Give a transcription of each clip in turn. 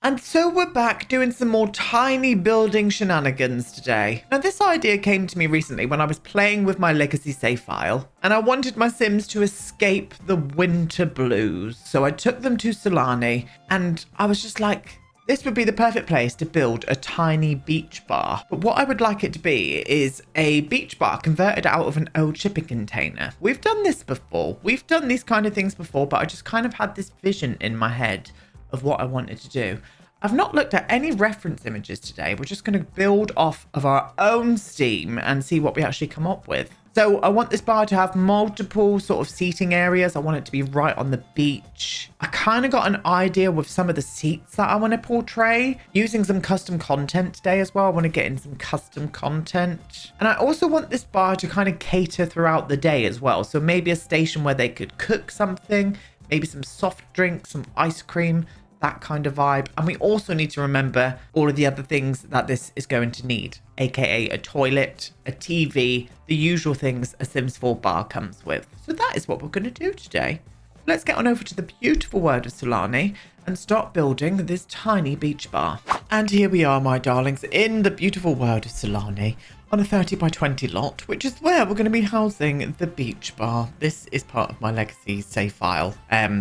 And so we're back doing some more tiny building shenanigans today. Now this idea came to me recently when I was playing with my legacy save file and I wanted my Sims to escape the winter blues. So I took them to Sulani and I was just like, this would be the perfect place to build a tiny beach bar. But what I would like it to be is a beach bar converted out of an old shipping container. We've done this before. We've done these kind of things before, but I just kind of had this vision in my head of what I wanted to do. I've not looked at any reference images today. We're just going to build off of our own steam and see what we actually come up with. So I want this bar to have multiple sort of seating areas. I want it to be right on the beach. I kind of got an idea with some of the seats that I want to portray, using some custom content today as well. I want to get in some custom content. And I also want this bar to kind of cater throughout the day as well. So maybe a station where they could cook something, maybe some soft drinks, some ice cream, that kind of vibe. And we also need to remember all of the other things that this is going to need, aka a toilet, a TV, the usual things a Sims 4 bar comes with. So that is what we're going to do today. Let's get on over to the beautiful world of Sulani and start building this tiny beach bar. And here we are, my darlings, in the beautiful world of Sulani on a 30 by 20 lot, which is where we're going to be housing the beach bar. This is part of my legacy save file.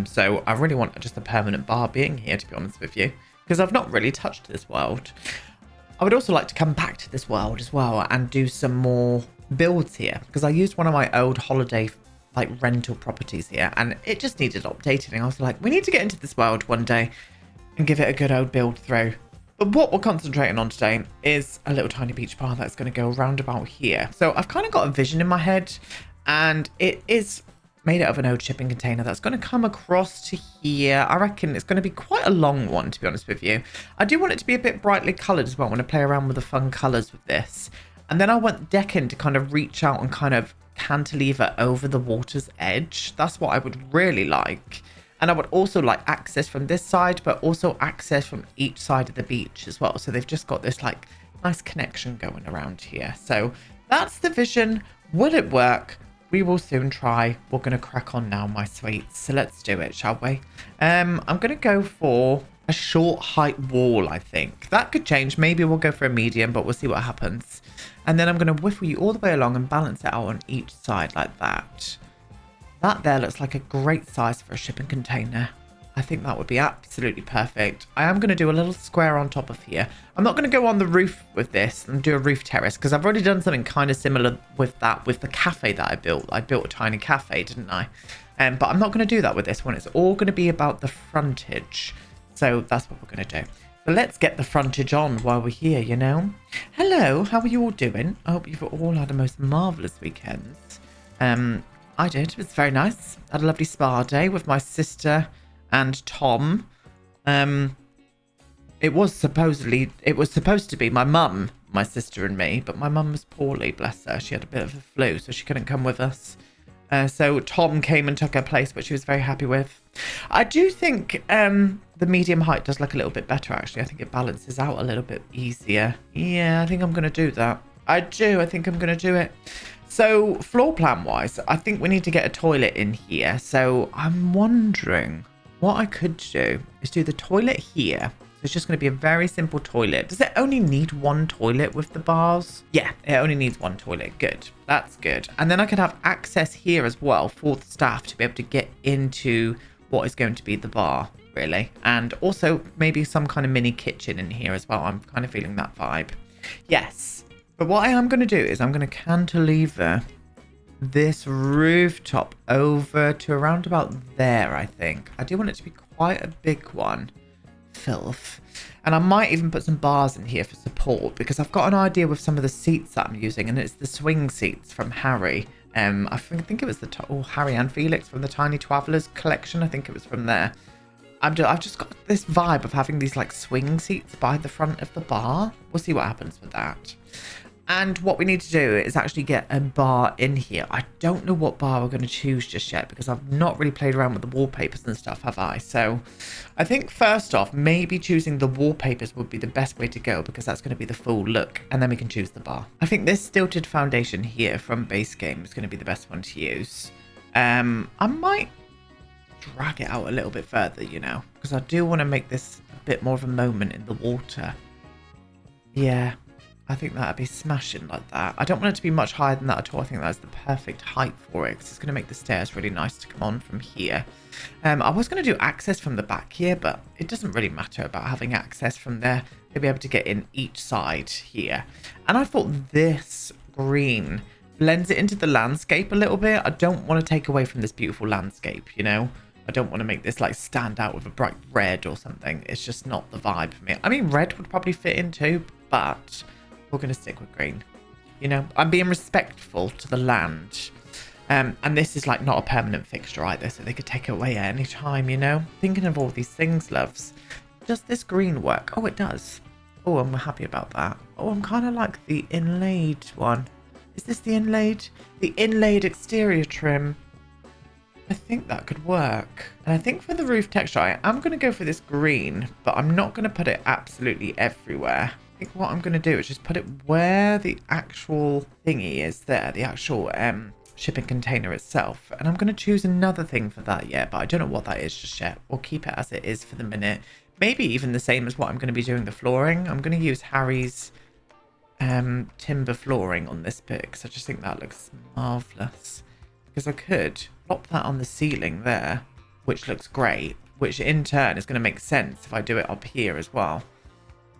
So I really want just a permanent bar being here, to be honest with you, because I've not really touched this world. I would also like to come back to this world as well and do some more builds here, because I used one of my old holiday rental properties here and it just needed updating. I was like, we need to get into this world one day and give it a good old build through. But what we're concentrating on today is a little tiny beach bar that's going to go around about here. So I've kind of got a vision in my head and it is made out of an old shipping container that's going to come across to here. I reckon it's going to be quite a long one, to be honest with you. I do want it to be a bit brightly coloured as well. I want to play around with the fun colours with this. And then I want the decking to kind of reach out and kind of cantilever over the water's edge. That's what I would really like. And I would also like access from this side, but also access from each side of the beach as well. So they've just got this like nice connection going around here. So that's the vision. Will it work? We will soon try. We're going to crack on now, my sweets. So let's do it, shall we? I'm going to go for a short height wall, I think. That could change. Maybe we'll go for a medium, but we'll see what happens. And then I'm going to whiffle you all the way along and balance it out on each side like that. That there looks like a great size for a shipping container. I think that would be absolutely perfect. I am going to do a little square on top of here. I'm not going to go on the roof with this and do a roof terrace because I've already done something kind of similar with that with the cafe that I built. I built a tiny cafe, didn't I? But I'm not going to do that with this one. It's all going to be about the frontage. So that's what we're going to do. So let's get the frontage on while we're here, you know. Hello, how are you all doing? I hope you've all had a most marvellous weekend. I did. It was very nice. Had a lovely spa day with my sister and Tom. It was supposed to be my mum, my sister and me, but my mum was poorly, bless her. She had a bit of a flu, so she couldn't come with us. So Tom came and took her place, which she was very happy with. I do think the medium height does look a little bit better, actually. I think it balances out a little bit easier. Yeah, I think I'm going to do that. I think I'm going to do it. So floor plan wise, I think we need to get a toilet in here. So I'm wondering what I could do is do the toilet here. So it's just going to be a very simple toilet. Does it only need one toilet with the bars? Yeah, it only needs one toilet. Good. That's good. And then I could have access here as well for the staff to be able to get into what is going to be the bar, really. And also maybe some kind of mini kitchen in here as well. I'm kind of feeling that vibe. Yes. But what I am going to do is I'm going to cantilever this rooftop over to around about there, I think. I do want it to be quite a big one. Filth. And I might even put some bars in here for support because I've got an idea with some of the seats that I'm using, and it's the swing seats from Harry. I think it was Harry and Felix from the Tiny Travelers collection. I think it was from there. I've just got this vibe of having these like swing seats by the front of the bar. We'll see what happens with that. And what we need to do is actually get a bar in here. I don't know what bar we're going to choose just yet because I've not really played around with the wallpapers and stuff, have I? So I think first off, maybe choosing the wallpapers would be the best way to go because that's going to be the full look. And then we can choose the bar. I think this stilted foundation here from base game is going to be the best one to use. I might drag it out a little bit further, you know, because I do want to make this a bit more of a moment in the water. Yeah, I think that'd be smashing like that. I don't want it to be much higher than that at all. I think that's the perfect height for it because it's going to make the stairs really nice to come on from here. I was going to do access from the back here, but it doesn't really matter about having access from there. You'll be able to get in each side here. And I thought this green blends it into the landscape a little bit. I don't want to take away from this beautiful landscape, you know? I don't want to make this like stand out with a bright red or something. It's just not the vibe for me. I mean, red would probably fit in too, but we're going to stick with green. You know, I'm being respectful to the land. And this is like not a permanent fixture either, so they could take it away at any time, you know? Thinking of all these things, loves. Does this green work? Oh, it does. Oh, I'm happy about that. Oh, I'm kind of like the inlaid one. Is this the inlaid? The inlaid exterior trim. I think that could work. And I think for the roof texture, I am going to go for this green, but I'm not going to put it absolutely everywhere. I think what I'm going to do is just put it where the actual thingy is there, the actual shipping container itself. And I'm going to choose another thing for that yet, but I don't know what that is just yet. We'll keep it as it is for the minute. Maybe even the same as what I'm going to be doing the flooring. I'm going to use Harry's timber flooring on this bit because I just think that looks marvellous. Because I could plop that on the ceiling there, which looks great, which in turn is going to make sense if I do it up here as well.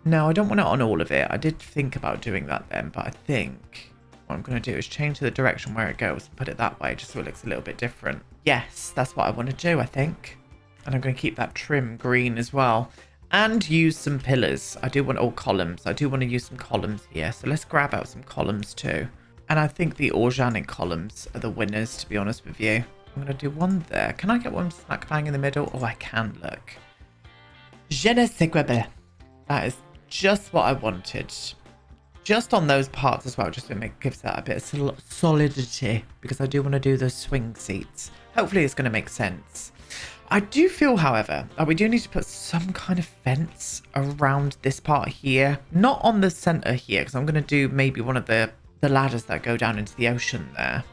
No, I don't want it on all of it. I did think about doing that then, but I think what I'm going to do is change the direction where it goes and put it that way, just so it looks a little bit different. Yes, that's what I want to do, I think. And I'm going to keep that trim green as well. And use some pillars. I do want all columns. I do want to use some columns here. So let's grab out some columns too. And I think the organic columns are the winners, to be honest with you. I'm going to do one there. Can I get one smack bang in the middle? Oh, I can, look. Je ne sais quoi. That is just what I wanted. Just on those parts as well, just to gives that a bit of solidity. Because I do want to do those swing seats. Hopefully it's going to make sense. I do feel, however, that we do need to put some kind of fence around this part here. Not on the center here, because I'm going to do maybe one of the ladders that go down into the ocean there.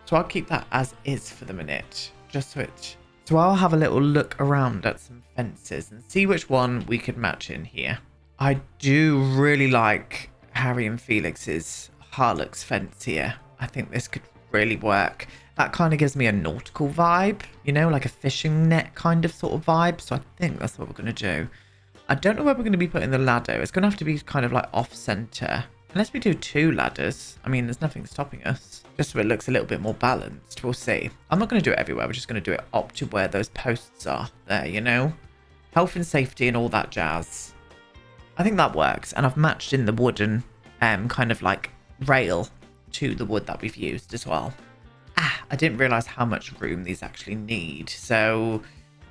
So I'll keep that as is for the minute. Just so I'll have a little look around at some fences and see which one we could match in here. I do really like Harry and Felix's Harlock's fence here. I think this could really work. That kind of gives me a nautical vibe, you know, like a fishing net kind of sort of vibe. So I think that's what we're going to do. I don't know where we're going to be putting the ladder. It's going to have to be kind of like off center. Unless we do 2 ladders. I mean, there's nothing stopping us. Just so it looks a little bit more balanced. We'll see. I'm not going to do it everywhere. We're just going to do it up to where those posts are there, you know? Health and safety and all that jazz. I think that works. And I've matched in the wooden kind of like rail to the wood that we've used as well. Ah, I didn't realise how much room these actually need. So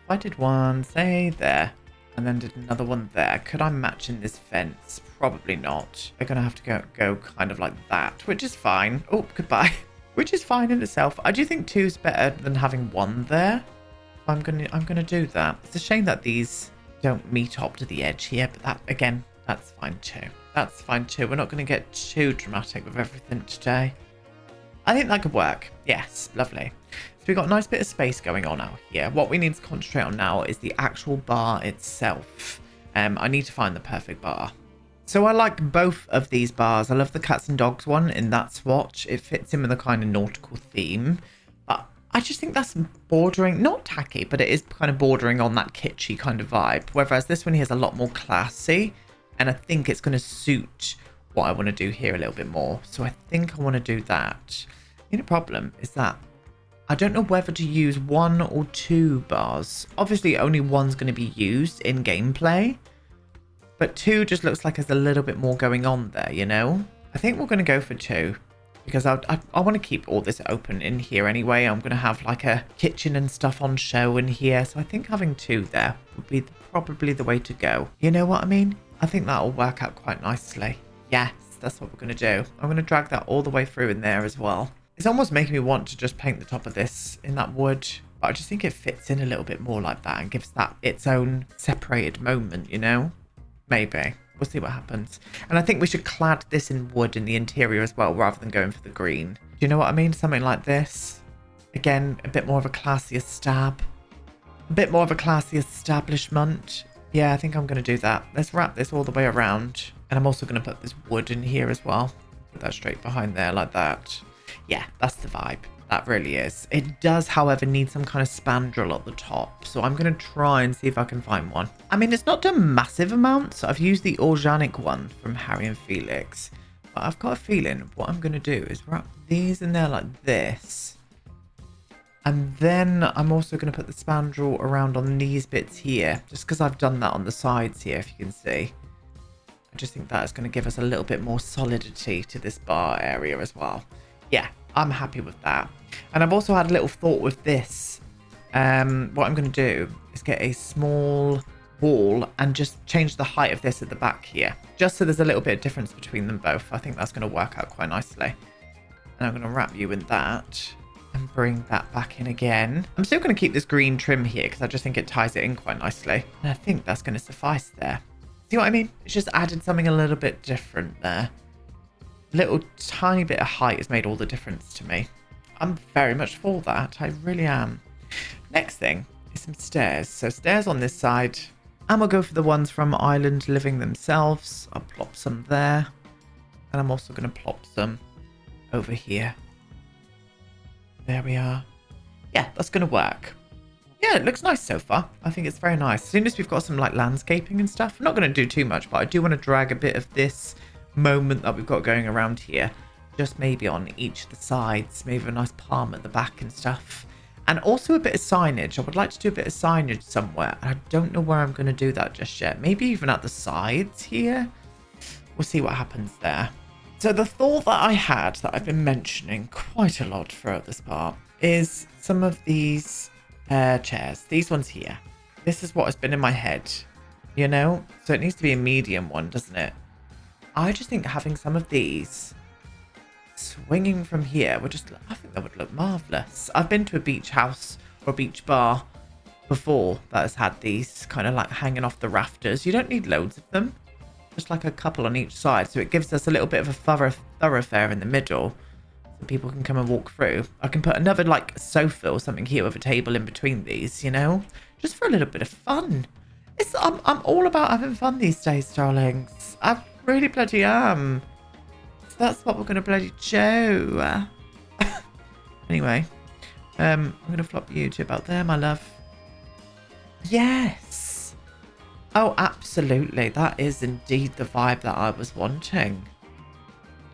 if I did one, say there, and then did another one there, could I match in this fence? Probably not. They're going to have to go kind of like that, which is fine. Oh, goodbye. Which is fine in itself. I do think 2's better than having 1 there. I'm gonna do that. It's a shame that these don't meet up to the edge here, but that, again, that's fine too. That's fine too. We're not going to get too dramatic with everything today. I think that could work. Yes, lovely. So we've got a nice bit of space going on out here. What we need to concentrate on now is the actual bar itself. I need to find the perfect bar. So I like both of these bars. I love the cats and dogs one in that swatch. It fits in with a kind of nautical theme. But I just think that's bordering, not tacky, but it is kind of bordering on that kitschy kind of vibe. Whereas this one here is a lot more classy. And I think it's going to suit what I want to do here a little bit more. So I think I want to do that. The only problem is that I don't know whether to use 1 or 2 bars. Obviously, only 1's going to be used in gameplay. But 2 just looks like there's a little bit more going on there, you know? I think we're going to go for 2. Because I want to keep all this open in here anyway. I'm going to have like a kitchen and stuff on show in here. So I think having 2 there would be probably the way to go. You know what I mean? I think that'll work out quite nicely. Yes, that's what we're going to do. I'm going to drag that all the way through in there as well. It's almost making me want to just paint the top of this in that wood. But I just think it fits in a little bit more like that and gives that its own separated moment, you know? Maybe. We'll see what happens. And I think we should clad this in wood in the interior as well, rather than going for the green. Do you know what I mean? Something like this. Again, a bit more of a classier stab. A bit more of a classy establishment. Yeah, I think I'm going to do that. Let's wrap this all the way around. And I'm also going to put this wood in here as well. Put that straight behind there like that. Yeah, that's the vibe. That really is. It does, however, need some kind of spandrel at the top. So I'm going to try and see if I can find one. I mean, it's not done massive amounts. I've used the organic one from Harry and Felix. But I've got a feeling what I'm going to do is wrap these in there like this. And then I'm also going to put the spandrel around on these bits here. Just because I've done that on the sides here, if you can see. I just think that is going to give us a little bit more solidity to this bar area as well. Yeah, I'm happy with that. And I've also had a little thought with this. What I'm going to do is get a small wall and just change the height of this at the back here. Just so there's a little bit of difference between them both. I think that's going to work out quite nicely. And I'm going to wrap you in that and bring that back in again. I'm still going to keep this green trim here because I just think it ties it in quite nicely. And I think that's going to suffice there. See what I mean? It's just added something a little bit different there. Little tiny bit of height has made all the difference to me. I'm very much for that. I really am. Next thing is some stairs. So stairs on this side. And we'll go for the ones from Island Living themselves. I'll plop some there. And I'm also going to plop some over here. There we are. Yeah, that's going to work. Yeah, it looks nice so far. I think it's very nice. As soon as we've got some like landscaping and stuff. I'm not going to do too much, but I do want to drag a bit of this moment that we've got going around here. Just maybe on each of the sides. Maybe a nice palm at the back and stuff. And also a bit of signage. I would like to do a bit of signage somewhere. I don't know where I'm going to do that just yet. Maybe even at the sides here. We'll see what happens there. So the thought that I had that I've been mentioning quite a lot throughout this part is some of these chairs. These ones here. This is what has been in my head. You know? So it needs to be a medium one, doesn't it? I just think having some of these swinging from here would just, I think that would look marvellous. I've been to a beach house or a beach bar before that has had these kind of like hanging off the rafters. You don't need loads of them. Just like a couple on each side. So it gives us a little bit of a thoroughfare in the middle. So people can come and walk through. I can put another like sofa or something here with a table in between these, you know? Just for a little bit of fun. I'm all about having fun these days, darlings. I really bloody am. So that's what we're going to bloody do. Anyway. I'm going to flop you to about there, my love. Yes. Oh, absolutely. That is indeed the vibe that I was wanting.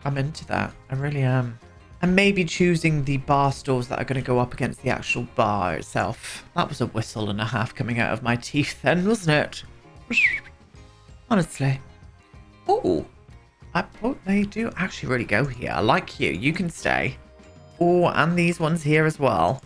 I'm into that. I really am. And maybe choosing the bar stools that are going to go up against the actual bar itself. That was a whistle and a half coming out of my teeth then, wasn't it? Honestly. Oh, I thought they do actually really go here. I like you. You can stay. Oh, and these ones here as well.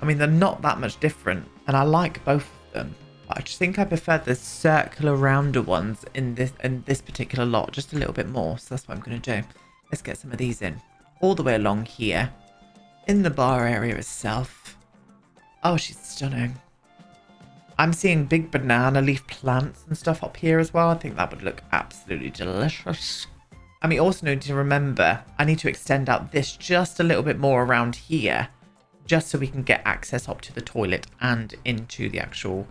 I mean, they're not that much different. And I like both of them. I just think I prefer the circular rounder ones in this particular lot just a little bit more. So that's what I'm going to do. Let's get some of these in. All the way along here. In the bar area itself. Oh, she's stunning. I'm seeing big banana leaf plants and stuff up here as well. I think that would look absolutely delicious. And we also need to remember, I need to extend out this just a little bit more around here. Just so we can get access up to the toilet and into the actual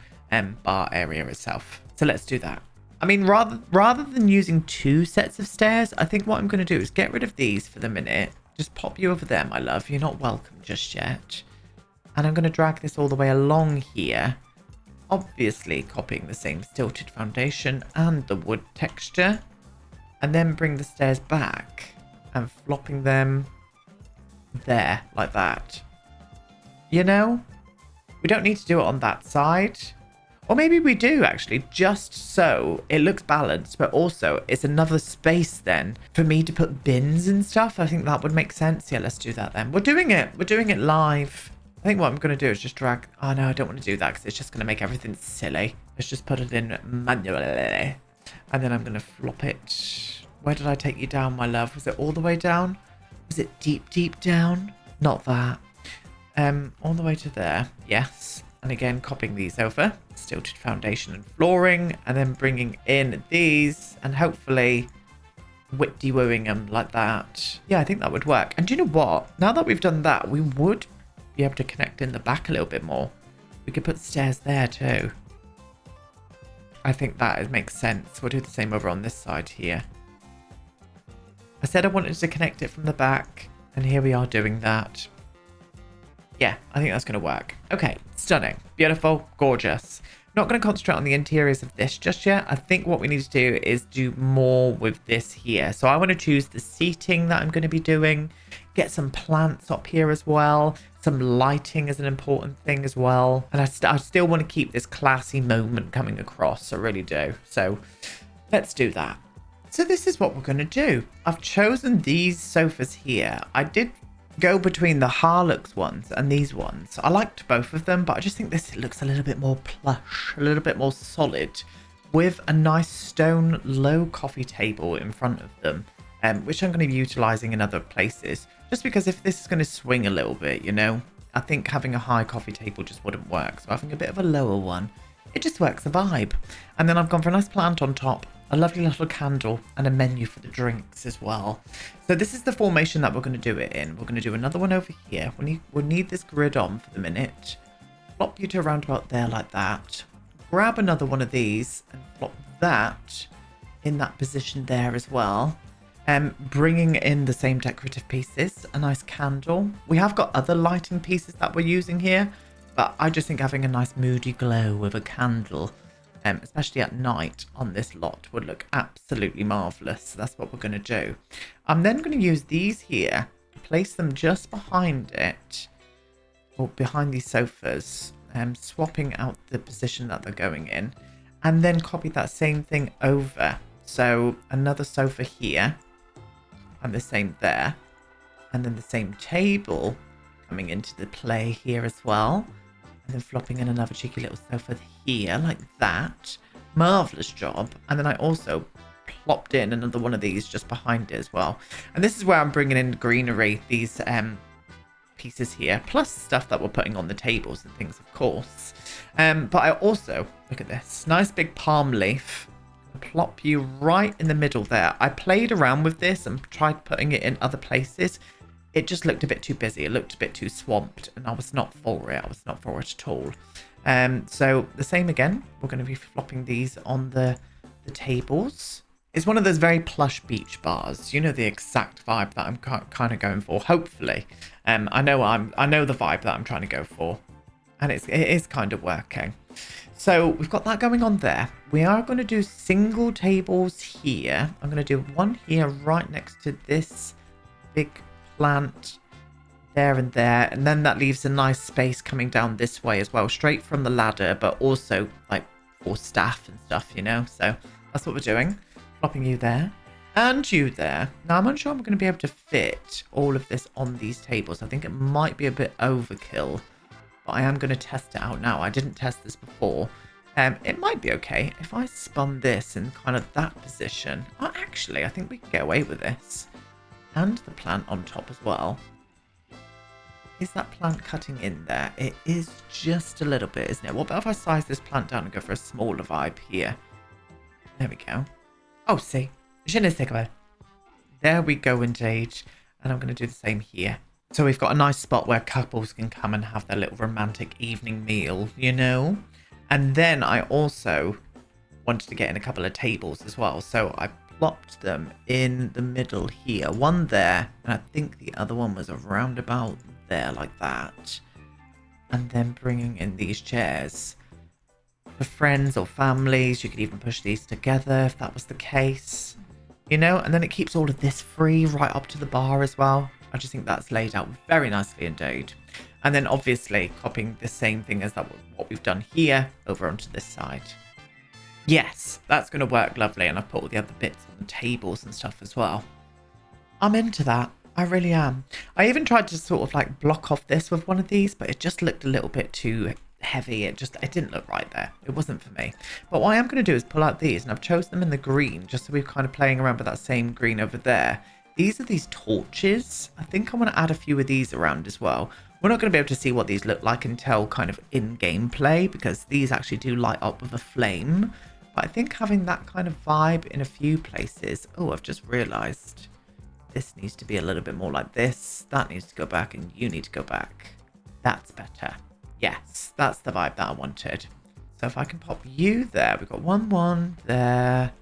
bar area itself. So let's do that. I mean, rather than using two sets of stairs, I think what I'm going to do is get rid of these for the minute. Just pop you over there, my love. You're not welcome just yet. And I'm going to drag this all the way along here. Obviously copying the same stilted foundation and the wood texture. And then bring the stairs back and flopping them there like that. You know, we don't need to do it on that side. Or maybe we do actually, just so it looks balanced, but also it's another space then for me to put bins and stuff. I think that would make sense. Yeah, let's do that then. We're doing it. We're doing it live. I think what I'm going to do is just drag... Oh, no, I don't want to do that because it's just going to make everything silly. Let's just put it in manually. And then I'm going to flop it. Where did I take you down, my love? Was it all the way down? Was it deep, deep down? Not that. All the way to there. Yes. And again, copying these over. Stilted foundation and flooring. And then bringing in these. And hopefully whip-de-wooing them like that. Yeah, I think that would work. And do you know what? Now that we've done that, we would be able to connect in the back a little bit more. We could put stairs there too. I think that makes sense. We'll do the same over on this side here. I said I wanted to connect it from the back, and here we are doing that. Yeah, I think that's going to work. Okay, stunning, beautiful, gorgeous. Not going to concentrate on the interiors of this just yet. I think what we need to do is do more with this here. So I want to choose the seating that I'm going to be doing, get some plants up here as well. Some lighting is an important thing as well. And I still want to keep this classy moment coming across. I really do. So let's do that. So this is what we're going to do. I've chosen these sofas here. I did go between the Harlux ones and these ones. I liked both of them, but I just think this looks a little bit more plush, a little bit more solid, with a nice stone low coffee table in front of them, which I'm going to be utilizing in other places, just because if this is going to swing a little bit, you know, I think having a high coffee table just wouldn't work. So having a bit of a lower one, it just works the vibe. And then I've gone for a nice plant on top, a lovely little candle, and a menu for the drinks as well. So this is the formation that we're going to do it in. We're going to do another one over here. We'll need this grid on for the minute. Flop you to around about there like that. Grab another one of these and flop that in that position there as well. Bringing in the same decorative pieces, a nice candle. We have got other lighting pieces that we're using here, but I just think having a nice moody glow with a candle, especially at night on this lot, would look absolutely marvellous. So that's what we're going to do. I'm then going to use these here, place them just behind it, or behind these sofas, swapping out the position that they're going in, and then copy that same thing over. So another sofa here, and the same there, and then the same table coming into the play here as well. And then flopping in another cheeky little sofa here, like that. Marvellous job. And then I also plopped in another one of these just behind it as well. And this is where I'm bringing in greenery, these pieces here, plus stuff that we're putting on the tables and things, of course. But I also, look at this, nice big palm leaf. Plop you right in the middle there. I played around with this and tried putting it in other places. It just looked a bit too busy. It looked a bit too swamped, and I was not for it. I was not for it at all. So the same again. We're going to be flopping these on the tables. It's one of those very plush beach bars. You know the exact vibe that I'm kind of going for. Hopefully, I know the vibe that I'm trying to go for, and it is kind of working. So we've got that going on there. We are going to do single tables here. I'm going to do one here right next to this big plant there and there, and then that leaves a nice space coming down this way as well, straight from the ladder, but also like for staff and stuff, you know. So that's what we're doing. Flopping you there and you there. Now I'm unsure I'm going to be able to fit all of this on these tables. I think it might be a bit overkill, but I am going to test it out now. I didn't test this before. It might be okay if I spun this in kind of that position. Oh, actually, I think we can get away with this. And the plant on top as well. Is that plant cutting in there? It is just a little bit, isn't it? What about if I size this plant down and go for a smaller vibe here? There we go. Oh, see. Je ne sais quoi. There we go indeed. And I'm going to do the same here. So we've got a nice spot where couples can come and have their little romantic evening meal, you know? And then I also wanted to get in a couple of tables as well. So I plopped them in the middle here. One there, and I think the other one was around about there like that. And then bringing in these chairs. For friends or families, you could even push these together if that was the case. You know, and then it keeps all of this free right up to the bar as well. I just think that's laid out very nicely indeed. And then obviously copying the same thing as what we've done here over onto this side. Yes, that's going to work lovely. And I've put all the other bits on the tables and stuff as well. I'm into that. I really am. I even tried to sort of like block off this with one of these, but it just looked a little bit too heavy. It didn't look right there. It wasn't for me. But what I am going to do is pull out these, and I've chosen them in the green just so we're kind of playing around with that same green over there. These are these torches. I think I want to add a few of these around as well. We're not going to be able to see what these look like until kind of in gameplay, because these actually do light up with a flame. But I think having that kind of vibe in a few places. Oh, I've just realized this needs to be a little bit more like this. That needs to go back, and you need to go back. That's better. Yes, that's the vibe that I wanted. So if I can pop you there, we've got one there.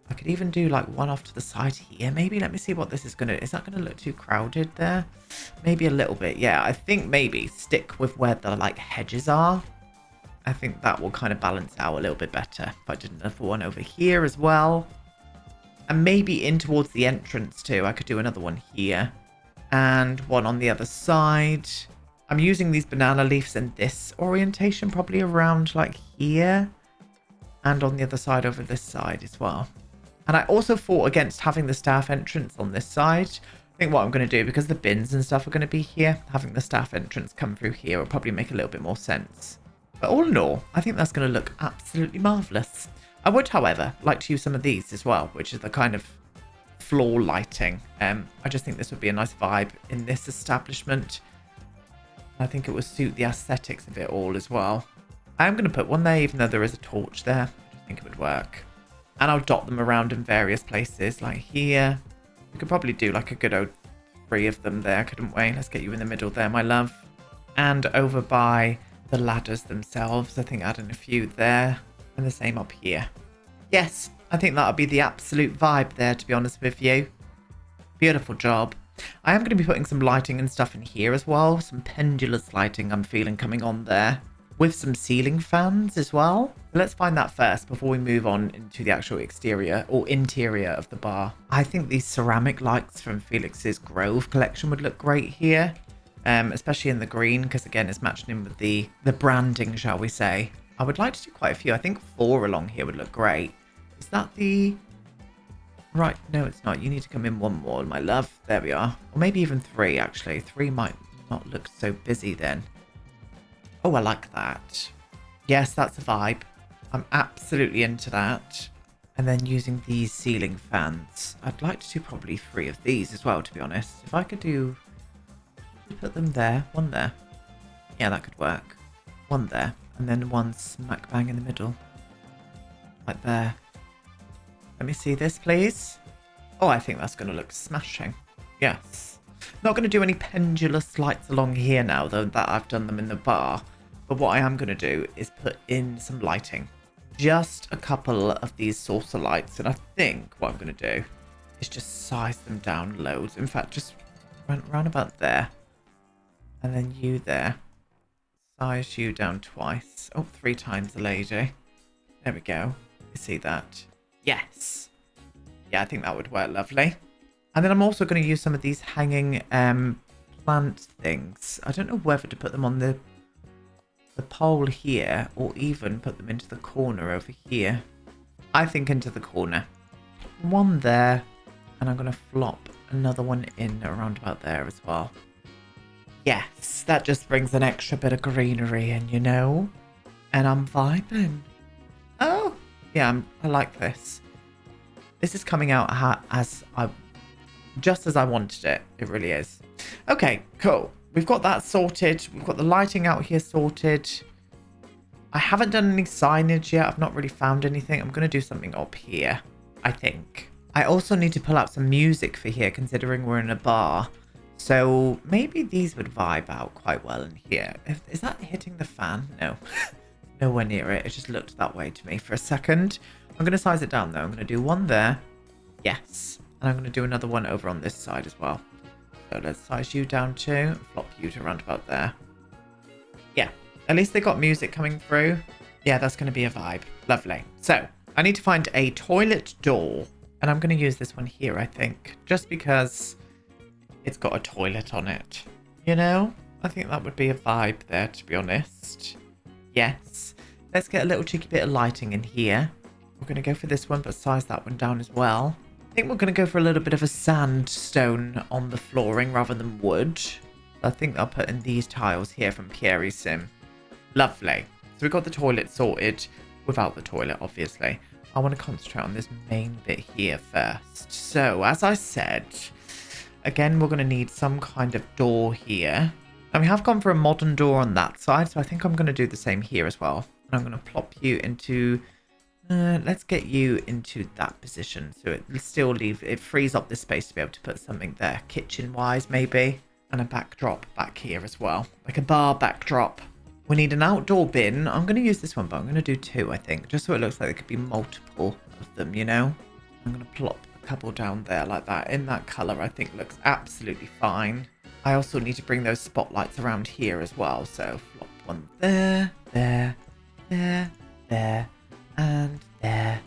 I could even do like one off to the side here. Maybe let me see what this is going to... Is that going to look too crowded there? Maybe a little bit. Yeah, I think maybe stick with where the like hedges are. I think that will kind of balance out a little bit better. If I did another one over here as well. And maybe in towards the entrance too. I could do another one here. And one on the other side. I'm using these banana leaves in this orientation. Probably around like here. And on the other side over this side as well. And I also fought against having the staff entrance on this side. I think what I'm going to do, because the bins and stuff are going to be here, having the staff entrance come through here will probably make a little bit more sense. But all in all, I think that's going to look absolutely marvellous. I would, however, like to use some of these as well, which is the kind of floor lighting. I just think this would be a nice vibe in this establishment. I think it would suit the aesthetics of it all as well. I am going to put one there, even though there is a torch there. I just think it would work. And I'll dot them around in various places, like here. We could probably do like a good old 3 of them there, couldn't we? Let's get you in the middle there, my love. And over by the ladders themselves, I think adding a few there. And the same up here. Yes, I think that'll be the absolute vibe there, to be honest with you. Beautiful job. I am going to be putting some lighting and stuff in here as well. Some pendulous lighting I'm feeling coming on there. With some ceiling fans as well. Let's find that first before we move on into the actual exterior or interior of the bar. I think these ceramic lights from Felix's Grove collection would look great here. Especially in the green, because again, it's matching in with the branding, shall we say. I would like to do quite a few. I think 4 along here would look great. Is that the... Right, no, it's not. You need to come in one more, my love. There we are. Or maybe even 3, actually. 3 might not look so busy then. Oh, I like that. Yes, that's a vibe. I'm absolutely into that. And then using these ceiling fans. I'd like to do probably 3 of these as well, to be honest. If I could do... Put them there. 1 there. Yeah, that could work. 1 there. And then 1 smack bang in the middle. Right there. Let me see this, please. Oh, I think that's going to look smashing. Yes. Not going to do any pendulous lights along here now, though, that I've done them in the bar. But what I am going to do is put in some lighting. Just a couple of these saucer lights. And I think what I'm going to do is just size them down loads. In fact, just run about there. And then you there. Size you down twice. Oh, 3 times the lady. There we go. You see that? Yes. Yeah, I think that would work lovely. And then I'm also going to use some of these hanging plant things. I don't know whether to put them on the pole here or even put them into the corner over here. I think into the corner. 1 there. And I'm going to flop another one in around about there as well. Yes, that just brings an extra bit of greenery in, you know. And I'm vibing. Oh, yeah, I like this. This is coming out just as I wanted it. It really is. Okay, cool. We've got that sorted. We've got the lighting out here sorted. I haven't done any signage yet. I've not really found anything. I'm going to do something up here, I think. I also need to pull out some music for here, considering we're in a bar. So maybe these would vibe out quite well in here. Is that hitting the fan? No. Nowhere near it. It just looked that way to me for a second. I'm going to size it down though. I'm going to do 1 there. Yes. And I'm going to do another one over on this side as well. So let's size you down too. And flop you to around about there. Yeah. At least they got music coming through. Yeah, that's going to be a vibe. Lovely. So I need to find a toilet door. And I'm going to use this one here, I think. Just because it's got a toilet on it. You know? I think that would be a vibe there, to be honest. Yes. Let's get a little cheeky bit of lighting in here. We're going to go for this one, but size that one down as well. I think we're going to go for a little bit of a sandstone on the flooring rather than wood. I think I'll put in these tiles here from Pierre's Sim. Lovely. So we've got the toilet sorted without the toilet, obviously. I want to concentrate on this main bit here first. So, as I said, again, we're going to need some kind of door here. And we have gone for a modern door on that side, so I think I'm going to do the same here as well. And I'm going to plop you into... let's get you into that position. So it still it frees up the space to be able to put something there. Kitchen-wise, maybe. And a backdrop back here as well. Like a bar backdrop. We need an outdoor bin. I'm going to use this one, but I'm going to do 2, I think. Just so it looks like there could be multiple of them, you know? I'm going to plop a couple down there like that. In that colour, I think looks absolutely fine. I also need to bring those spotlights around here as well. So flop one there, there, there, there, and there.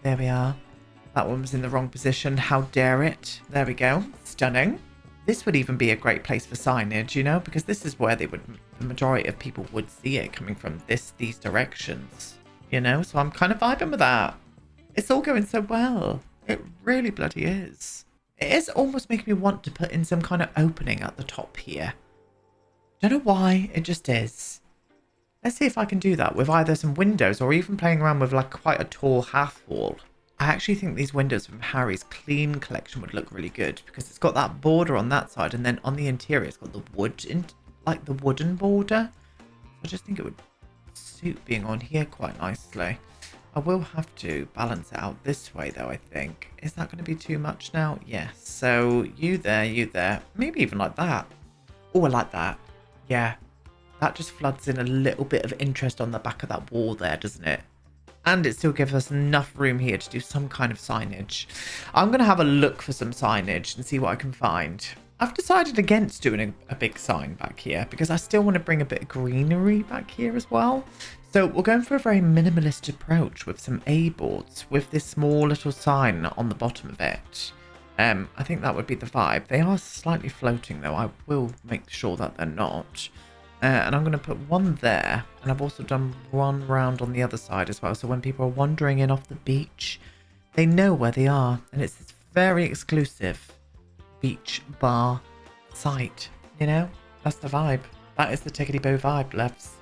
There we are. That one was in the wrong position. How dare it? There we go. Stunning. This would even be a great place for signage, you know, because this is where the majority of people would see it coming from these directions, you know? So I'm kind of vibing with that. It's all going so well. It really bloody is. It is almost making me want to put in some kind of opening at the top here. Don't know why, it just is. Let's see if I can do that with either some windows or even playing around with like quite a tall half wall. I actually think these windows from Harry's Clean collection would look really good because it's got that border on that side and then on the interior it's got the wood, like the wooden border. I just think it would suit being on here quite nicely. I will have to balance it out this way though, I think. Is that going to be too much now? Yes. So you there. Maybe even like that. Oh, I like that. Yeah. That just floods in a little bit of interest on the back of that wall there, doesn't it? And it still gives us enough room here to do some kind of signage. I'm going to have a look for some signage and see what I can find. I've decided against doing a big sign back here because I still want to bring a bit of greenery back here as well. So we're going for a very minimalist approach with some A-boards with this small little sign on the bottom of it. I think that would be the vibe. They are slightly floating though. I will make sure that they're not. And I'm going to put one there. And I've also done one round on the other side as well. So when people are wandering in off the beach, they know where they are. And it's this very exclusive beach bar site. You know, that's the vibe. That is the tickety boo vibe, loves.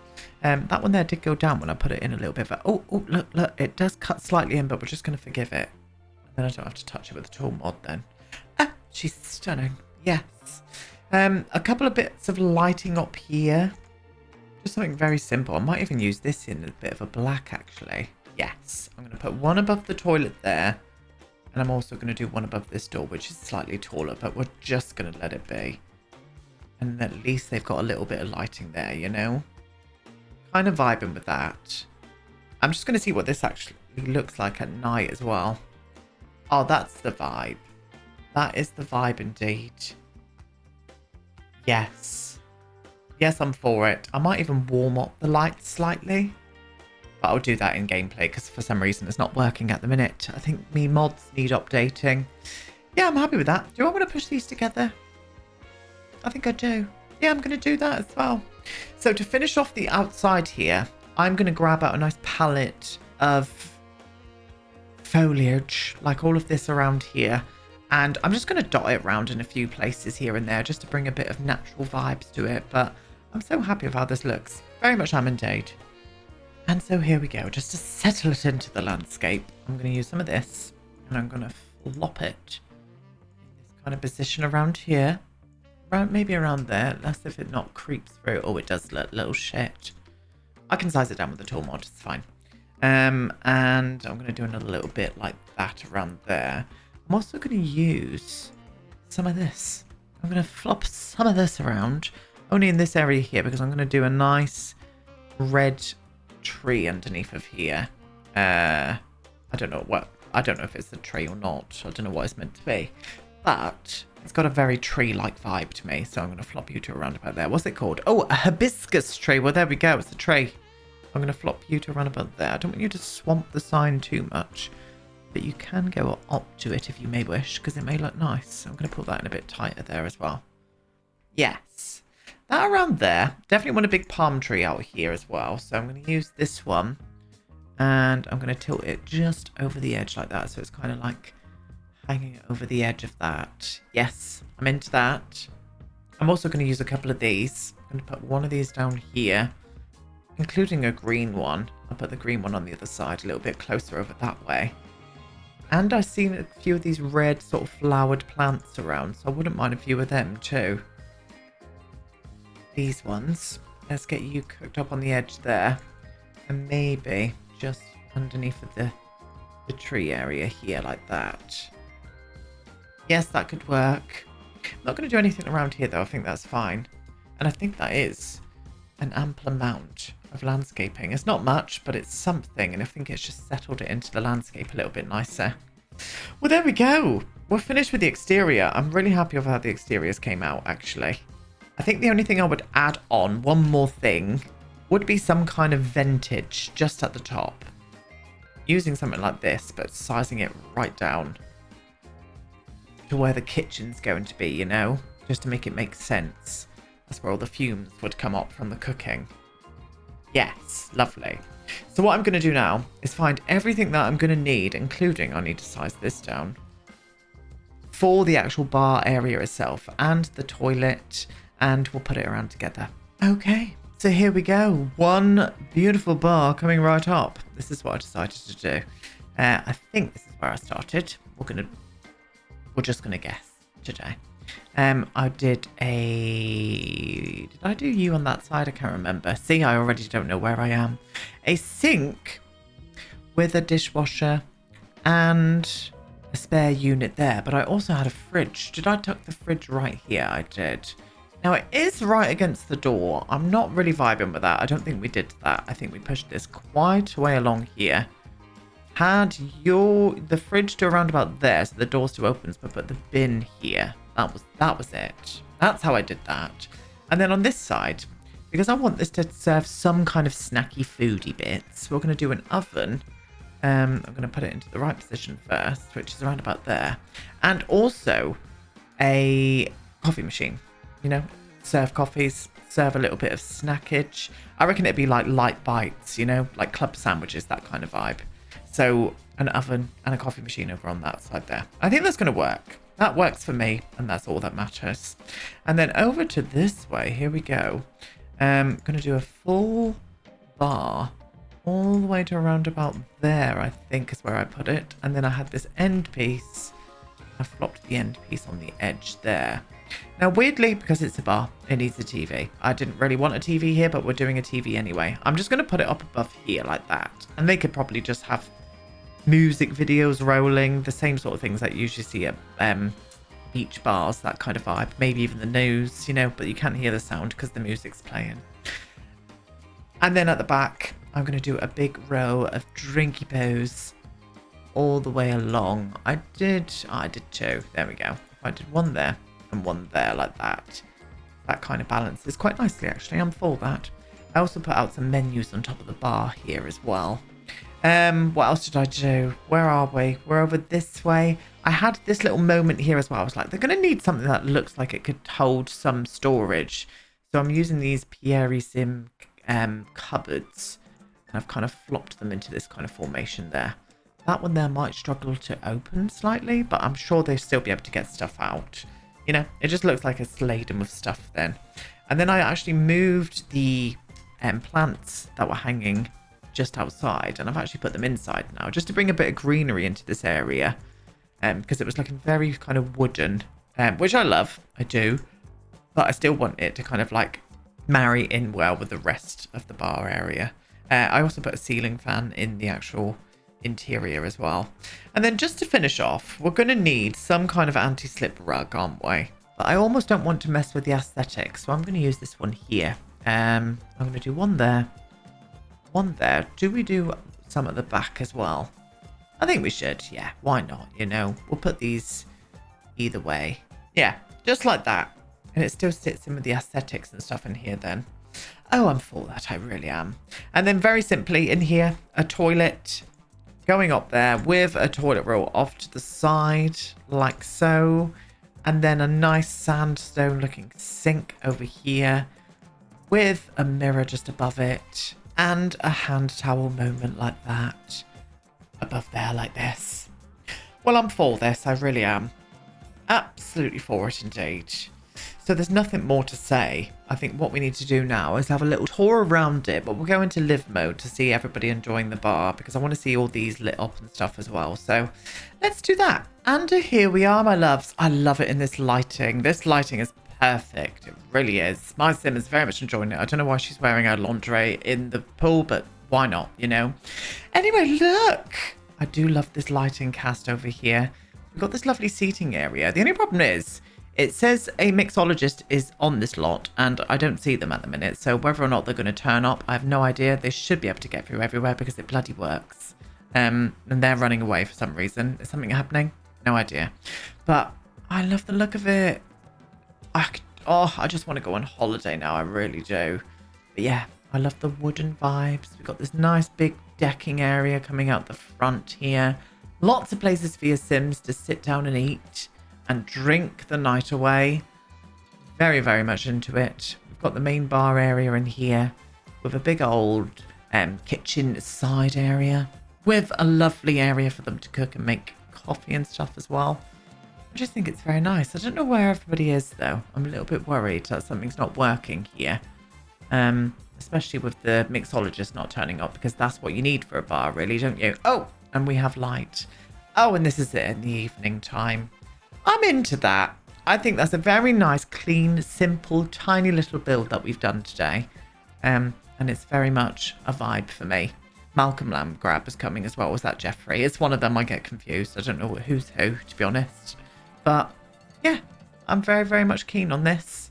That one there did go down when I put it in a little bit. Oh, look. It does cut slightly in, but we're just going to forgive it. And then I don't have to touch it with the tool mod then. Ah, she's stunning. Yes. A couple of bits of lighting up here. Just something very simple. I might even use this in a bit of a black, actually. Yes. I'm going to put one above the toilet there. And I'm also going to do one above this door, which is slightly taller, but we're just going to let it be. And at least they've got a little bit of lighting there, you know? Kind of vibing with that. I'm just going to see what this actually looks like at night as well. Oh, that's the vibe. That is the vibe indeed. Yes. Yes, I'm for it. I might even warm up the lights slightly. But I'll do that in gameplay because for some reason it's not working at the minute. I think me mods need updating. Yeah, I'm happy with that. Do I want to push these together? I think I do. Yeah, I'm going to do that as well. So to finish off the outside here, I'm going to grab out a nice palette of foliage, like all of this around here. And I'm just going to dot it around in a few places here and there just to bring a bit of natural vibes to it. But I'm so happy with how this looks. Very much am indeed. And so here we go. Just to settle it into the landscape, I'm going to use some of this. And I'm going to flop it in this kind of position around here. Maybe around there. Less if it not creeps through. Oh, it does look little shit. I can size it down with the tool mod. It's fine. And I'm going to do another little bit like that around there. I'm also going to use some of this. I'm going to flop some of this around. Only in this area here because I'm going to do a nice red tree underneath of here. I don't know if it's a tree or not. I don't know what it's meant to be. But it's got a very tree-like vibe to me. So I'm going to flop you to around about there. What's it called? Oh, a hibiscus tree. Well, there we go. It's a tree. I'm going to flop you to around about there. I don't want you to swamp the sign too much. But you can go up to it if you may wish, because it may look nice. So I'm going to pull that in a bit tighter there as well. Yes. That around there. Definitely want a big palm tree out here as well. So I'm going to use this one. And I'm going to tilt it just over the edge like that. So it's kind of like hanging over the edge of that. Yes, I'm into that. I'm also going to use a couple of these. I'm going to put one of these down here, including a green one. I'll put the green one on the other side, a little bit closer over that way. And I've seen a few of these red sort of flowered plants around, so I wouldn't mind a few of them too. These ones. Let's get you cooked up on the edge there. And maybe just underneath of the tree area here like that. Yes, that could work. I'm not going to do anything around here though. I think that's fine. And I think that is an ample amount of landscaping. It's not much, but it's something, and I think it's just settled it into the landscape a little bit nicer. Well, there we go. We're finished with the exterior. I'm really happy with how the exteriors came out, actually. I think the only thing I would add on, one more thing, would be some kind of ventage just at the top. Using something like this, but sizing it right down to where the kitchen's going to be, you know? Just to make it make sense. That's where all the fumes would come up from the cooking. Yes, lovely. So what I'm going to do now is find everything that I'm going to need, including, I need to size this down, for the actual bar area itself and the toilet, and we'll put it around together. Okay, so here we go. One beautiful bar coming right up. This is what I decided to do. I think this is where I started. We're just going to guess today. I did I do you on that side? I can't remember. See, I already don't know where I am. A sink with a dishwasher and a spare unit there, but I also had a fridge. Did I tuck the fridge right here? I did. Now it is right against the door. I'm not really vibing with that. I don't think we did that. I think we pushed this quite a way along here. Had the fridge to around about there, so the door still opens, but put the bin here. That was it. That's how I did that. And then on this side, because I want this to serve some kind of snacky foodie bits, we're going to do an oven. I'm going to put it into the right position first, which is around about there. And also a coffee machine. You know, serve coffees, serve a little bit of snackage. I reckon it'd be like light bites, you know, like club sandwiches, that kind of vibe. So an oven and a coffee machine over on that side there. I think that's going to work. That works for me, and that's all that matters. And then over to this way, here we go. Going to do a full bar all the way to around about there, I think is where I put it. And then I had this end piece. I flopped the end piece on the edge there. Now, weirdly, because it's a bar, it needs a TV. I didn't really want a TV here, but we're doing a TV anyway. I'm just going to put it up above here like that. And they could probably just have music videos rolling, the same sort of things that you usually see at beach bars, that kind of vibe. Maybe even the news, you know, but you can't hear the sound because the music's playing. And then at the back, I'm going to do a big row of drinky poos all the way along. I did two. There we go. I did one there and one there like that. That kind of balances quite nicely, actually. I'm for that. I also put out some menus on top of the bar here as well. What else did I do? Where are we? We're over this way. I had this little moment here as well. I was like, they're going to need something that looks like it could hold some storage. So I'm using these Pierre Sim cupboards. And I've kind of flopped them into this kind of formation there. That one there might struggle to open slightly, but I'm sure they'll still be able to get stuff out. You know, it just looks like it's laden with stuff then. And then I actually moved the plants that were hanging just outside, and I've actually put them inside now just to bring a bit of greenery into this area, because it was looking very kind of wooden, which I love, I do, but I still want it to kind of like marry in well with the rest of the bar area. I also put a ceiling fan in the actual interior as well. And then just to finish off, we're going to need some kind of anti-slip rug, aren't we? But I almost don't want to mess with the aesthetics, so I'm going to use this one here. I'm going to do one there. One there. Do we do some at the back as well? I think we should. Yeah, why not? You know, we'll put these either way. Yeah, just like that. And it still sits in with the aesthetics and stuff in here then. Oh, I'm for that. I really am. And then very simply in here, a toilet going up there with a toilet roll off to the side like so. And then a nice sandstone looking sink over here with a mirror just above it. And a hand towel moment like that above there like this. Well, I'm for this. I really am. Absolutely for it indeed. So there's nothing more to say. I think what we need to do now is have a little tour around it, but we'll go into live mode to see everybody enjoying the bar because I want to see all these lit up and stuff as well. So let's do that. And here we are, my loves. I love it in this lighting. This lighting is perfect. It really is. My sim is very much enjoying it. I don't know why she's wearing her lingerie in the pool, but why not, you know? Anyway, look. I do love this lighting cast over here. We've got this lovely seating area. The only problem is It says a mixologist is on this lot, and I don't see them at the minute. So whether or not they're going to turn up, I have no idea. They should be able to get through everywhere because it bloody works. And they're running away for some reason. Is something happening? No idea. But I love the look of it. I just want to go on holiday now. I really do. But yeah, I love the wooden vibes. We've got this nice big decking area coming out the front here. Lots of places for your Sims to sit down and eat and drink the night away. Very, very much into it. We've got the main bar area in here with a big old kitchen side area with a lovely area for them to cook and make coffee and stuff as well. I just think it's very nice. I don't know where everybody is though. I'm a little bit worried that something's not working here. Especially with the mixologist not turning up, because that's what you need for a bar, really, don't you? Oh, and we have light. Oh, and this is it in the evening time. I'm into that. I think that's a very nice, clean, simple, tiny little build that we've done today. And it's very much a vibe for me. Malcolm Lamb Grab is coming as well. Was that Jeffrey? It's one of them. I get confused. I don't know who's who, to be honest. But yeah, I'm very, very much keen on this.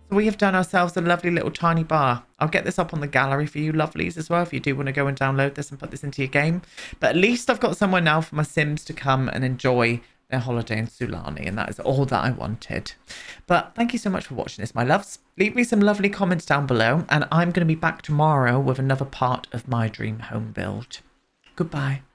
So we have done ourselves a lovely little tiny bar. I'll get this up on the gallery for you lovelies as well, if you do want to go and download this and put this into your game. But at least I've got somewhere now for my Sims to come and enjoy their holiday in Sulani, and that is all that I wanted. But thank you so much for watching this, my loves. Leave me some lovely comments down below, and I'm going to be back tomorrow with another part of my dream home build. Goodbye.